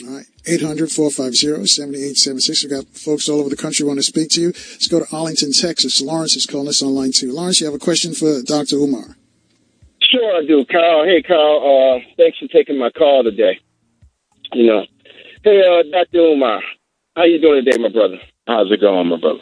All right, 800-450-7876. We've got folks all over the country want to speak to you. Let's go to Arlington, Texas. Lawrence is calling us on line 2. Lawrence, you have a question for Dr. Umar? Sure, I do, Carl. Hey, Carl. Thanks for taking my call today. Hey, Dr. Umar, how you doing today, my brother? How's it going, my brother?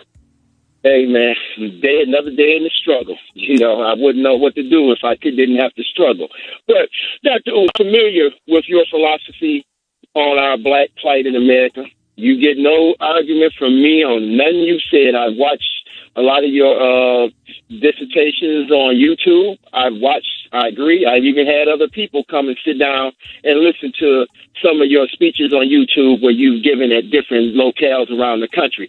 Hey, man, another day in the struggle. I wouldn't know what to do if I didn't have to struggle. But, Dr. Umar, familiar with your philosophy on our black plight in America. You get no argument from me on nothing you said. I've watched a lot of your dissertations on YouTube. I agree. I've even had other people come and sit down and listen to some of your speeches on YouTube where you've given at different locales around the country.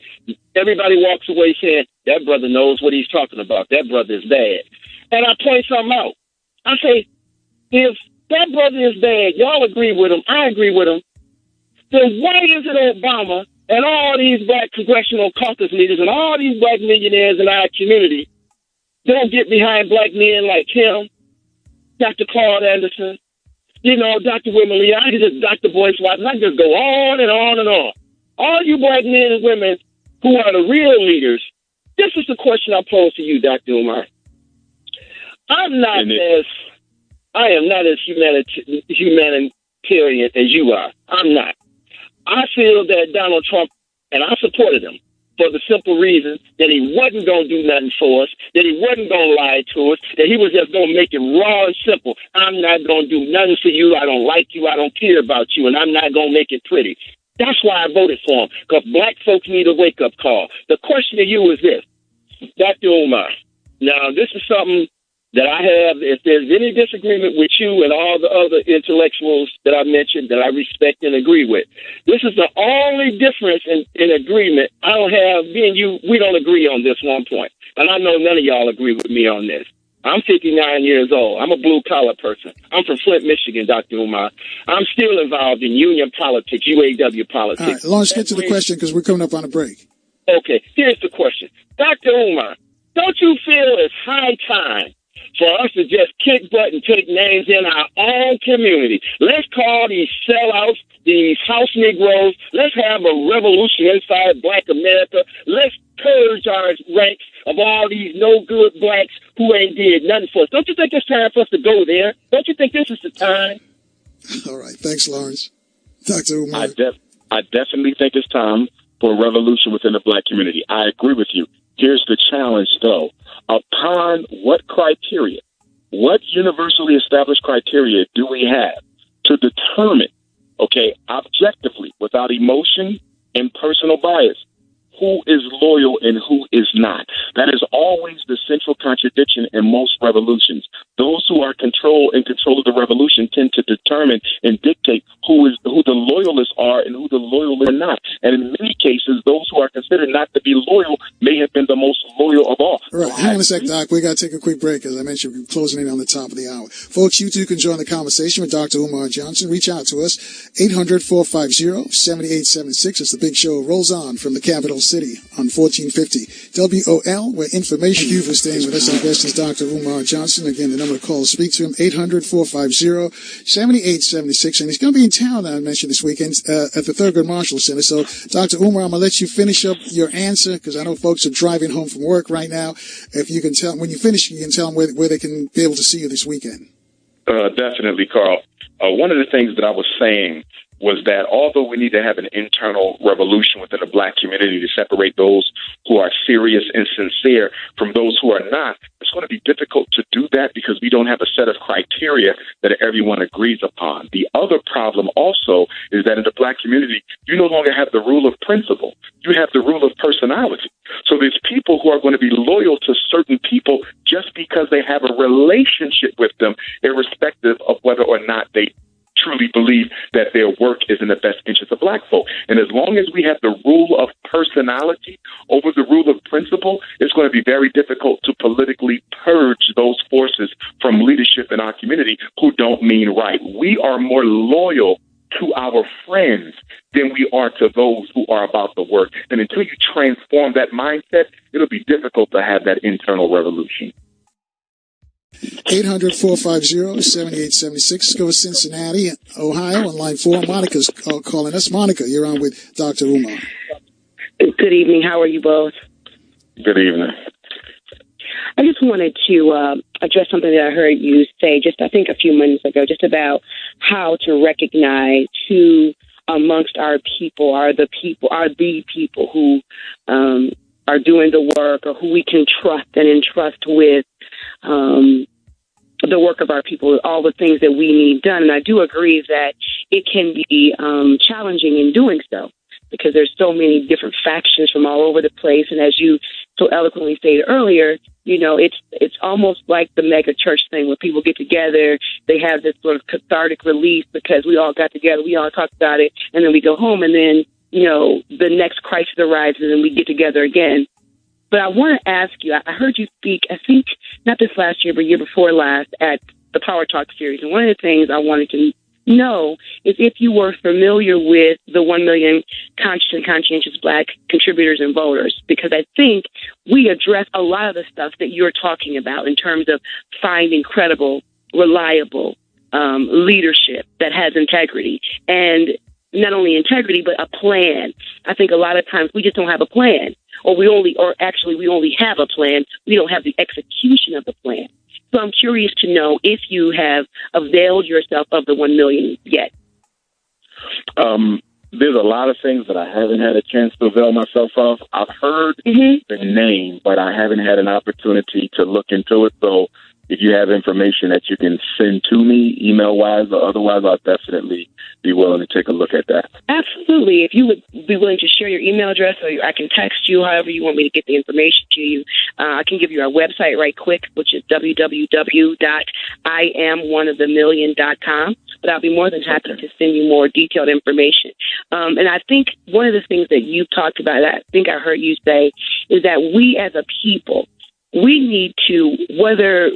Everybody walks away saying, that brother knows what he's talking about. That brother is bad. And I point something out. I say, if that brother is bad, y'all agree with him, I agree with him, then why is it Obama and all these black congressional caucus leaders and all these black millionaires in our community don't get behind black men like him, Dr. Claude Anderson, Dr. William Lee, Dr. Boyce Watson, I just go on and on and on. All you black men and women who are the real leaders, this is the question I pose to you, Dr. Umar. I am not as humanitarian as you are. I'm not. I feel that Donald Trump, and I supported him for the simple reason that he wasn't going to do nothing for us, that he wasn't going to lie to us, that he was just going to make it raw and simple. I'm not going to do nothing for you. I don't like you. I don't care about you, and I'm not going to make it pretty. That's why I voted for him, because black folks need a wake-up call. The question to you is this, Dr. Umar. Now, this is something that I have, if there's any disagreement with you and all the other intellectuals that I mentioned that I respect and agree with, this is the only difference in agreement. I don't have, me and you, we don't agree on this one point. And I know none of y'all agree with me on this. I'm 59 years old. I'm a blue-collar person. I'm from Flint, Michigan, Dr. Umar. I'm still involved in union politics, UAW politics. All right, Lawrence, get to the question because we're coming up on a break. Okay, here's the question. Dr. Umar, don't you feel it's high time for us to just kick butt and take names in our own community? Let's call these sellouts, these house Negroes. Let's have a revolution inside black America. Let's purge our ranks of all these no-good blacks who ain't did nothing for us. Don't you think it's time for us to go there? Don't you think this is the time? All right. Thanks, Lawrence. Dr. Umar. I definitely think it's time for a revolution within the black community. I agree with you. Here's the challenge, though. Upon what criteria, what universally established criteria do we have to determine, objectively, without emotion and personal bias, who is loyal and who is not? That is always the central contradiction in most revolutions. Those who are in control of the revolution tend to determine and dictate who the loyalists are and who the loyal are not. And in many cases, those who are considered not to be loyal may have been the most loyal of all. All right, hang on a sec, Doc. We got to take a quick break. As I mentioned, we're closing in on the top of the hour. Folks, you too can join the conversation with Dr. Umar Johnson. Reach out to us, 800-450-7876. As the big show rolls on from the capital city on 1450 WOL, where information. Thank you for staying with us. Our guest is Dr. Umar Johnson. Again, the number to call to speak to him, 800-450-7876. And he's going to be in town, I mentioned this weekend, at the Thurgood Marshall Center. So, Dr. Umar, I'm going to let you finish up your answer because I know folks are driving home from work right now. If you can tell, when you finish, you can tell them where they can be able to see you this weekend. Definitely, Carl. One of the things that I was saying was that although we need to have an internal revolution within the black community to separate those who are serious and sincere from those who are not, it's going to be difficult to do that because we don't have a set of criteria that everyone agrees upon. The other problem also is that in the black community, you no longer have the rule of principle. You have the rule of personality. So there's people who are going to be loyal to certain people just because they have a relationship with them, irrespective of whether or not they truly believe that their work is in the best interest of black folk. And as long as we have the rule of personality over the rule of principle, it's going to be very difficult to politically purge those forces from leadership in our community who don't mean right. We are more loyal to our friends than we are to those who are about the work. And until you transform that mindset, it'll be difficult to have that internal revolution. 800-450-7876. Go to Cincinnati, Ohio, on line 4. Monica's calling us. Monica, you're on with Dr. Umar. Good evening. How are you both? Good evening. I just wanted to address something that I heard you say I think a few minutes ago, just about how to recognize who amongst our people are the people who are doing the work, or who we can trust and entrust with the work of our people, all the things that we need done. And I do agree that it can be challenging in doing so, because there's so many different factions from all over the place. And as you so eloquently stated earlier, it's almost like the mega church thing, where people get together, they have this sort of cathartic release because we all got together, we all talked about it, and then we go home, and then, the next crisis arises and we get together again. But I want to ask you, I heard you speak, I think, not this last year, but year before last, at the Power Talk series. And one of the things I wanted to know is if you were familiar with the 1 million conscious and conscientious Black contributors and voters, because I think we address a lot of the stuff that you're talking about in terms of finding credible, reliable leadership that has integrity. And not only integrity, but a plan. I think a lot of times we just don't have a plan, or we only have a plan. We don't have the execution of the plan. So I'm curious to know if you have availed yourself of the 1 million yet. There's a lot of things that I haven't had a chance to avail myself of. I've heard the name, but I haven't had an opportunity to look into it. So if you have information that you can send to me, email-wise or otherwise, I'll definitely be willing to take a look at that. Absolutely. If you would be willing to share your email address, or I can text you, however you want me to get the information to you. I can give you our website right quick, which is www.iamoneofthemillion.com. But I'll be more than happy to send you more detailed information. And I think one of the things that you've talked about, I think I heard you say, is that we as a people, we need to, whether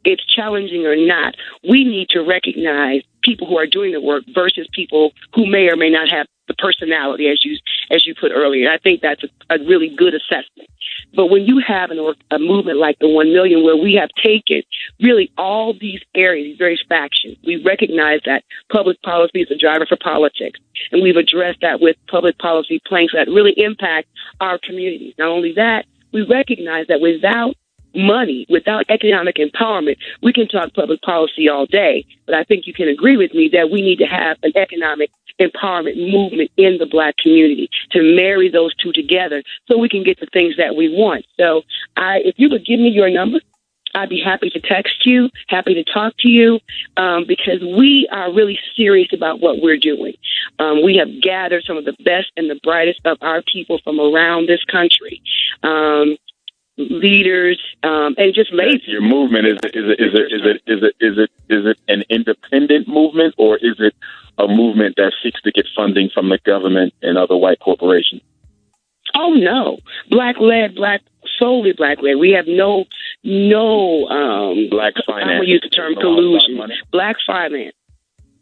it's challenging or not, we need to recognize people who are doing the work versus people who may or may not have the personality, as you put earlier. I think that's a really good assessment. But when you have a movement like the 1 million, where we have taken really all these areas, these various factions, we recognize that public policy is a driver for politics, and we've addressed that with public policy planks that really impact our communities. Not only that, we recognize that without money, without economic empowerment, we can talk public policy all day. But I think you can agree with me that we need to have an economic empowerment movement in the Black community to marry those two together so we can get the things that we want. So if you would give me your number, I'd be happy to text you, happy to talk to you, because we are really serious about what we're doing. We have gathered some of the best and the brightest of our people from around this country. Leaders and just ladies. Your movement is it an independent movement, or is it a movement that seeks to get funding from the government and other white corporations? Oh no, solely Black led. We have no Black finance. I'm gonna use the term collusion. Black finance.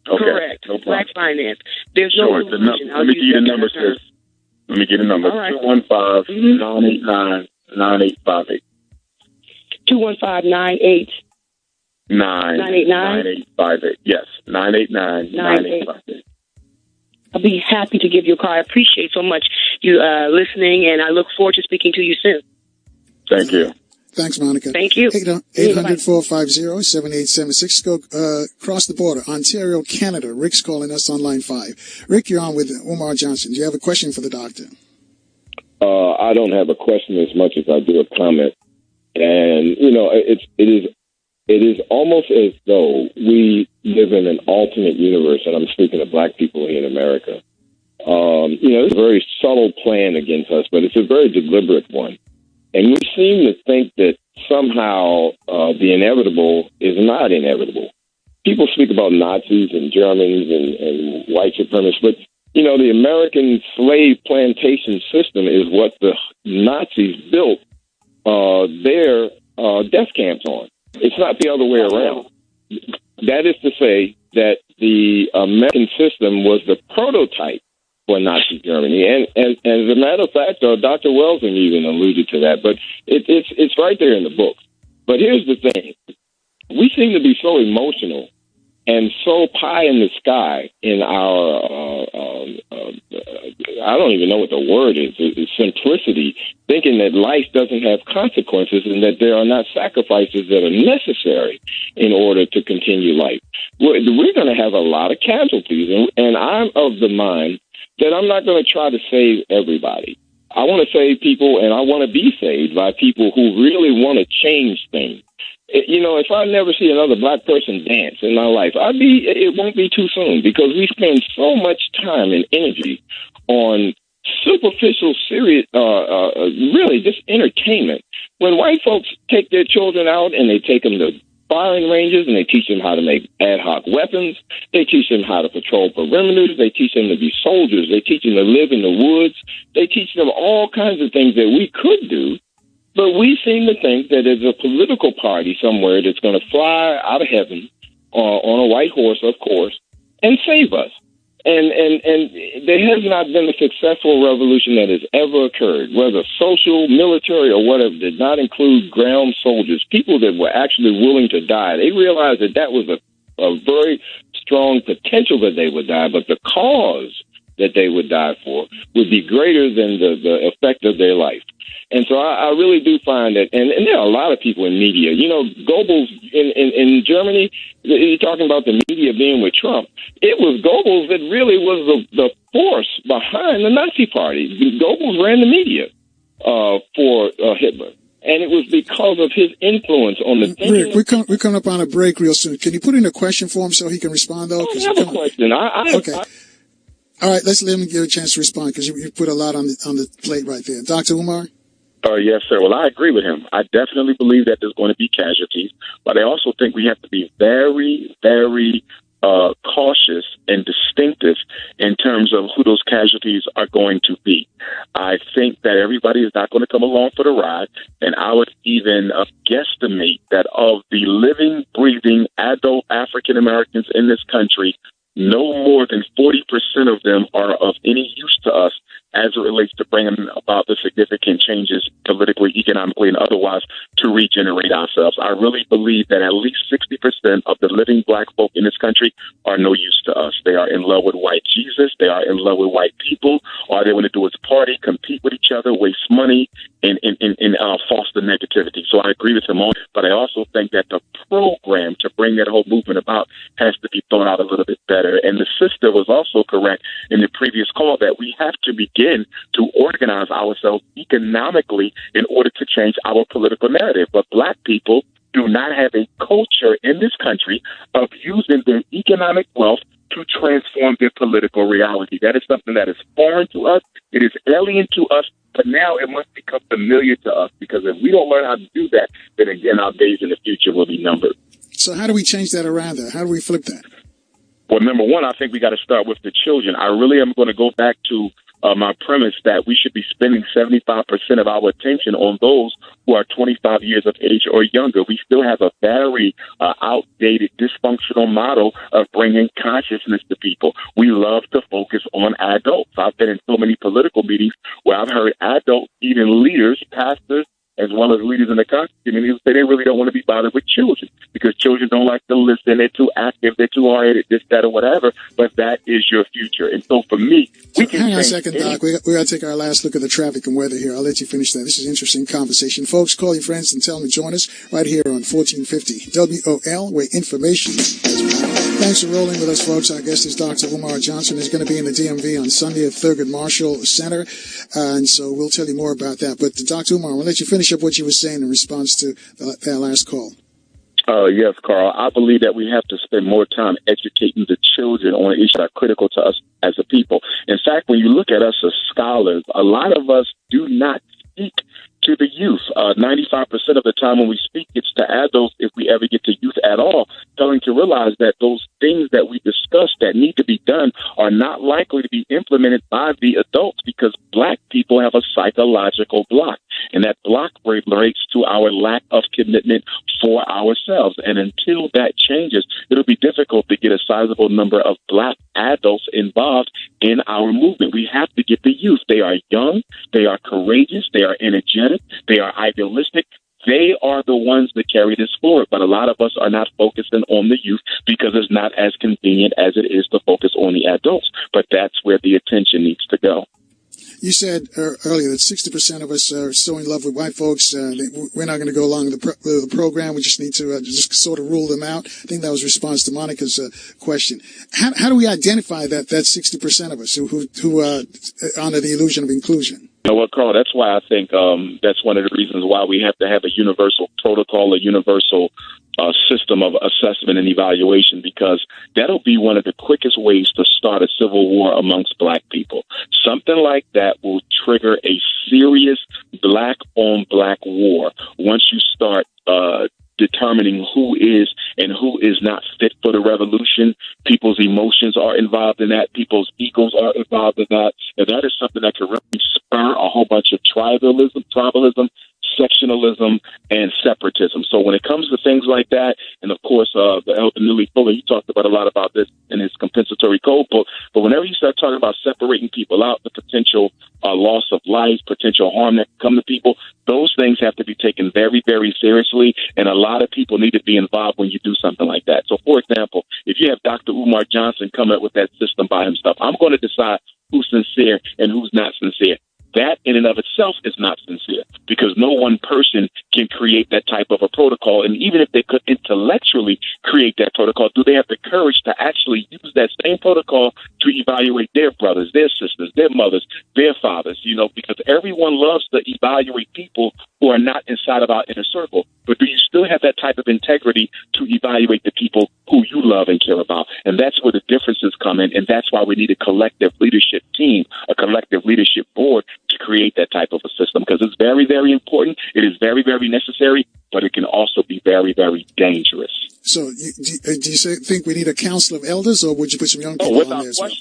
Okay. Correct. No Black finance. There's sure. no collusion. Let me give you the number, sis. Let me give you the number. 215-989-9858. 215-98. 9858. Yes, 989-9858. I'll be happy to give you a call. I appreciate so much you listening, and I look forward to speaking to you soon. Thank you. Thanks, Monica. Thank you. 800-450-7876. Go across the border, Ontario, Canada. Rick's calling us on line 5. Rick, you're on with Umar Johnson. Do you have a question for the doctor? I don't have a question as much as I do a comment. And, it is almost as though we live in an alternate universe, and I'm speaking of Black people here in America. It's a very subtle plan against us, but it's a very deliberate one. And we seem to think that somehow the inevitable is not inevitable. People speak about Nazis and Germans and white supremacists, but the American slave plantation system is what the Nazis built their death camps on. It's not the other way around. That is to say that the American system was the prototype for Nazi Germany. And as a matter of fact, Dr. Welsing even alluded to that. But it's right there in the book. But here's the thing. we seem to be so emotional and so pie in the sky in our, I don't even know what the word is, it's simplicity, thinking that life doesn't have consequences and that there are not sacrifices that are necessary in order to continue life. We're going to have a lot of casualties, and I'm of the mind that I'm not going to try to save everybody. I want to save people, and I want to be saved by people who really want to change things. You know, if I never see another black person dance in my life, it won't be too soon, because we spend so much time and energy on superficial, serious, really just entertainment. When white folks take their children out and they take them to firing ranges and they teach them how to make ad hoc weapons, they teach them how to patrol perimeters, they teach them to be soldiers, they teach them to live in the woods, they teach them all kinds of things that we could do. But we seem to think that there's a political party somewhere that's going to fly out of heaven on a white horse, of course, and save us. And there has not been a successful revolution that has ever occurred, whether social, military, or whatever, did not include ground soldiers, people that were actually willing to die. They realized that was a very strong potential that they would die, but the cause that they would die for would be greater than the effect of their life. And so I really do find that, and there are a lot of people in media. You know, Goebbels in Germany, you're talking about the media being with Trump. It was Goebbels that really was the force behind the Nazi Party. Goebbels ran the media for Hitler. And it was because of his influence on the thinking. Rick, we're coming up on a break real soon. Can you put in a question for him so he can respond, though? I have a question. Okay. All right, let's let him give a chance to respond, because you put a lot on the plate right there. Dr. Umar? Yes, sir. Well, I agree with him. I definitely believe that there's going to be casualties, but I also think we have to be very, very cautious and distinctive in terms of who those casualties are going to be. I think that everybody is not going to come along for the ride, and I would even guesstimate that of the living, breathing, adult African Americans in this country, no more than 40% of them are of any use to us as it relates to bringing about the significant changes politically, economically, and otherwise to regenerate ourselves. I really believe that at least 60% of the living black folk in this country are no use to us. They are in love with white Jesus. They are in love with white people. All they want to do is party, compete with each other, waste money, and foster negativity. So I agree with him on, but I also think that the program to bring that whole movement about has to be thought out a little bit better. And the sister was also correct in the previous call that we have to begin to organize ourselves economically in order to change our political narrative. But black people do not have a culture in this country of using their economic wealth to transform their political reality. That is something that is foreign to us. It is alien to us, but now it must become familiar to us, because if we don't learn how to do that, then again, our days in the future will be numbered. So how do we change that around there? How do we flip that? Well, number one, I think we got to start with the children. I really am going to go back to my premise that we should be spending 75% of our attention on those who are 25 years of age or younger. We still have a very outdated, dysfunctional model of bringing consciousness to people. We love to focus on adults. I've been in so many political meetings where I've heard adults, even leaders, pastors, as well as leaders in the conscious community, say they really don't want to be bothered with children because children don't like to listen. They're too active. They're too hard-headed, this, that, or whatever. But that is your future. And so for me, we can hang on a second, Doc. We got to take our last look at the traffic and weather here. I'll let you finish that. This is an interesting conversation. Folks, call your friends and tell them to join us right here on 1450 WOL, where information is power. Thanks for rolling with us, folks. Our guest is Dr. Umar Johnson. He's going to be in the DMV on Sunday at Thurgood Marshall Center. And so we'll tell you more about that. But Dr. Umar, we'll let you finish up what you were saying in response to that last call. Yes, Carl. I believe that we have to spend more time educating the children on issues that are critical to us as a people. In fact, when you look at us as scholars, a lot of us do not speak to the youth. 95% of the time when we speak, it's to adults, if we ever get to youth at all, telling to realize that those things that we discuss that need to be done are not likely to be implemented by the adults because black people have a psychological block. And that block relates to our lack of commitment for ourselves. And until that changes, it'll be difficult to get a sizable number of black adults involved in our movement. We have to get the youth. They are young, they are courageous, they are energetic, they are idealistic. They are the ones that carry this forward, but a lot of us are not focusing on the youth because it's not as convenient as it is to focus on the adults. But that's where the attention needs to go. You said earlier that 60% of us are so in love with white folks. We're not going to go along with the program. We just need to just sort of rule them out. I think that was a response to Monica's question. How do we identify that 60% of us who honor the illusion of inclusion? You know what, Carl, that's why I think that's one of the reasons why we have to have a universal protocol, a universal system of assessment and evaluation, because that'll be one of the quickest ways to start a civil war amongst black people. Something like that will trigger a serious black-on-black war once you start determining who is and who is not fit for the revolution. People's emotions are involved in that. People's egos are involved in that. And that is something that can really spur a whole bunch of tribalism, sectionalism, and separatism. So when it comes to things like that, and of course, the Elder Newly Fuller, he talked about a lot about this in his compensatory code book, but whenever you start talking about separating people out, the potential loss of life, potential harm that can come to people, those things have to be taken very, very seriously, and a lot of people need to be involved when you do something like that. So, for example, if you have Dr. Umar Johnson come up with that system by himself, I'm going to decide who's sincere and who's not sincere. That in and of itself is not sincere, because no one person can create that type of a protocol. And even if they could intellectually create that protocol, do they have the courage to actually use that same protocol to evaluate their brothers, their sisters, their mothers, their fathers? You know, because everyone loves to evaluate people who are not inside of our inner circle. But do you still have that type of integrity to evaluate the people who you love and care about? And that's where the differences come in. And that's why we need a collective leadership team, a collective leadership board to create that type of a system, because it's very, very important. It is very, very necessary, but it can also be very, very dangerous. So do you think we need a council of elders, or would you put some young people on there as well?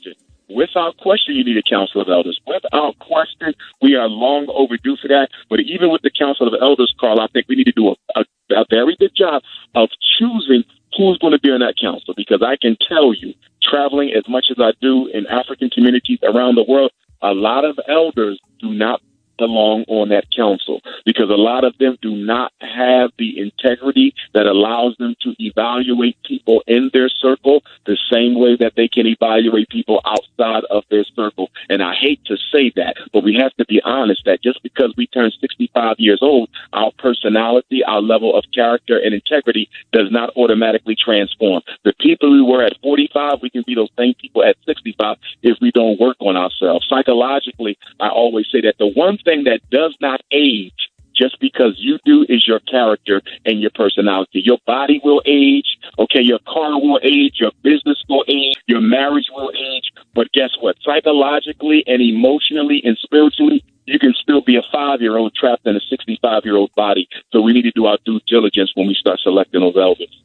Without question, you need a council of elders. Without question, we are long overdue for that. But even with the council of elders, Carl, I think we need to do a very good job of choosing who's going to be on that council, because I can tell you, traveling as much as I do in African communities around the world, a lot of elders do not belong on that council, because a lot of them do not have the integrity that allows them to evaluate people in their circle the same way that they can evaluate people outside of their circle. And I hate to say that, but we have to be honest that just because we turn 65 years old, our personality, our level of character and integrity does not automatically transform. The people we were at 45, we can be those same people at 65 if we don't work on ourselves. Psychologically, I always say that the one thing that does not age just because you do is your character and your personality. Your body will age, okay, your car will age, your business will age, your marriage will age, but guess what? Psychologically and emotionally and spiritually, you can still be a 5-year-old trapped in a 65-year-old body. So we need to do our due diligence when we start selecting those elders.